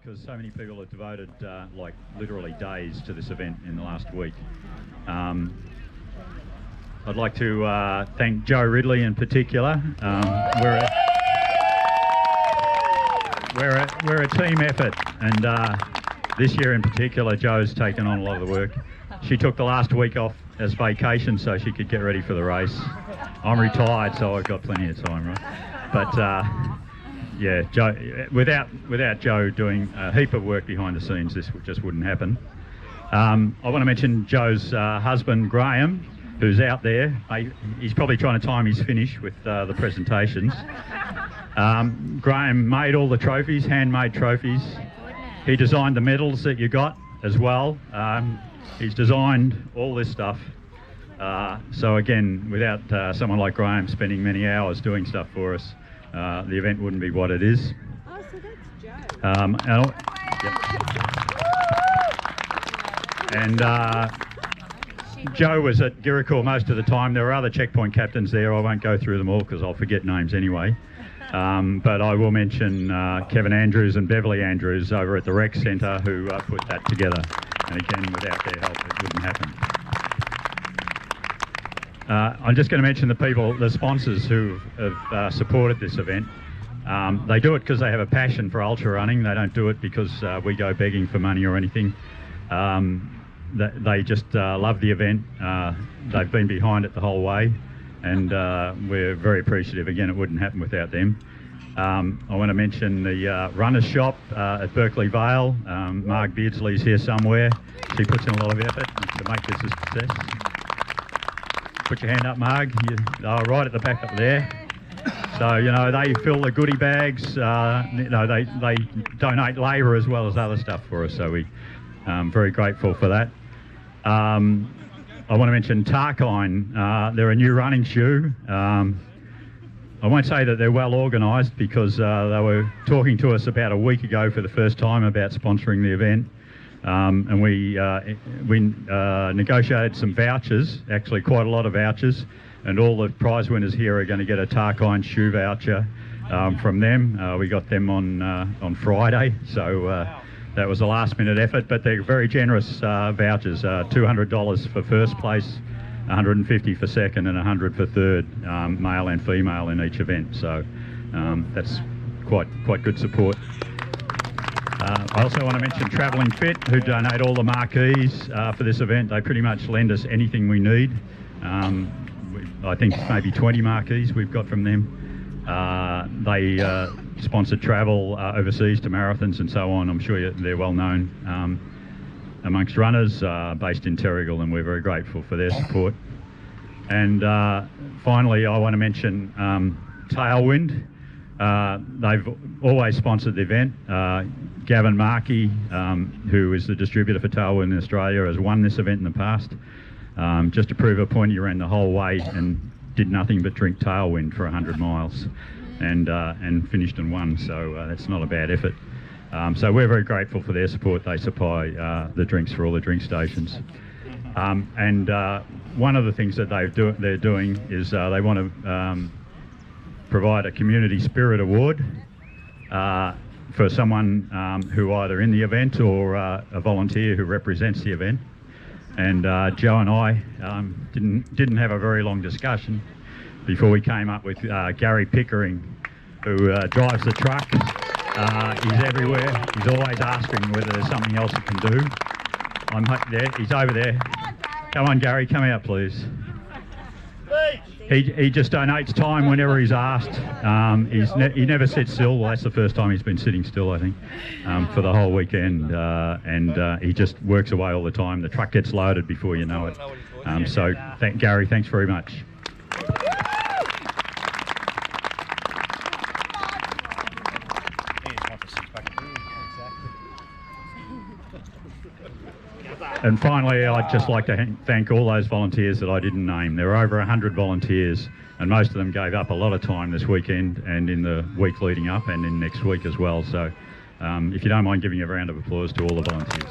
because so many people have devoted like literally days to this event in the last week. I'd like to thank Joe Ridley in particular. We're a team effort, and this year in particular, Joe's taken on a lot of the work. She took the last week off as vacation so she could get ready for the race. I'm retired, so I've got plenty of time, right? But yeah, Joe, without Joe doing a heap of work behind the scenes, this just wouldn't happen. I want to mention Joe's husband, Graham, who's out there. He's probably trying to time his finish with the presentations. Graham made all the trophies, handmade trophies. He designed the medals that you got as well. He's designed all this stuff. So again, without someone like Graham spending many hours doing stuff for us, the event wouldn't be what it is. Oh, so that's Joe. And Joe was at Giricaw most of the time. There were other checkpoint captains there. I won't go through them all because I'll forget names anyway. But I will mention Kevin Andrews and Beverly Andrews over at the Rec Centre who put that together. And again, without their help, it wouldn't happen. I'm just going to mention the sponsors who have supported this event. They do it because they have a passion for ultra running. They don't do it because we go begging for money or anything. They just love the event. They've been behind it the whole way, and we're very appreciative. Again, it wouldn't happen without them. I want to mention the Runners Shop at Berkeley Vale. Marg Beardsley's here somewhere. She puts in a lot of effort to make this a success. Put your hand up, Marg. Right at the back up there. So, you know, they fill the goodie bags. You know, they donate labour as well as other stuff for us. So we're very grateful for that. I want to mention Tarkine. They're a new running shoe. I won't say that they're well organised because they were talking to us about a week ago for the first time about sponsoring the event. And we negotiated some vouchers, actually quite a lot of vouchers, and all the prize winners here are going to get a Tarkine shoe voucher from them. We got them on Friday, so that was a last-minute effort, but they're very generous vouchers, $200 for first place, $150 for second, and $100 for third, male and female in each event. So that's quite good support. I also want to mention Travelling Fit, who donate all the marquees for this event. They pretty much lend us anything we need. I think maybe 20 marquees we've got from them. They sponsored travel overseas to marathons and so on. I'm sure they're well known amongst runners based in Terrigal, and we're very grateful for their support. And finally, I want to mention Tailwind. They've always sponsored the event. Gavin Markey, who is the distributor for Tailwind in Australia, has won this event in the past. Just to prove a point, he ran the whole way and did nothing but drink Tailwind for 100 miles and finished and won, so that's not a bad effort. So we're very grateful for their support. They supply the drinks for all the drink stations. And one of the things that they're doing is they want to provide a community spirit award for someone who either in the event or a volunteer who represents the event. And Joe and I didn't have a very long discussion before we came up with Gary Pickering, who drives the truck. He's everywhere. He's always asking whether there's something else he can do. There. He's over there. Come on, Gary, come out, please. He just donates time whenever he's asked. He never sits still. Well, that's the first time he's been sitting still, I think, for the whole weekend. And he just works away all the time. The truck gets loaded before you know it. So, Gary, thanks very much. And finally, I'd just like to thank all those volunteers that I didn't name. There were over 100 volunteers, and most of them gave up a lot of time this weekend and in the week leading up and in next week as well. So if you don't mind giving a round of applause to all the volunteers.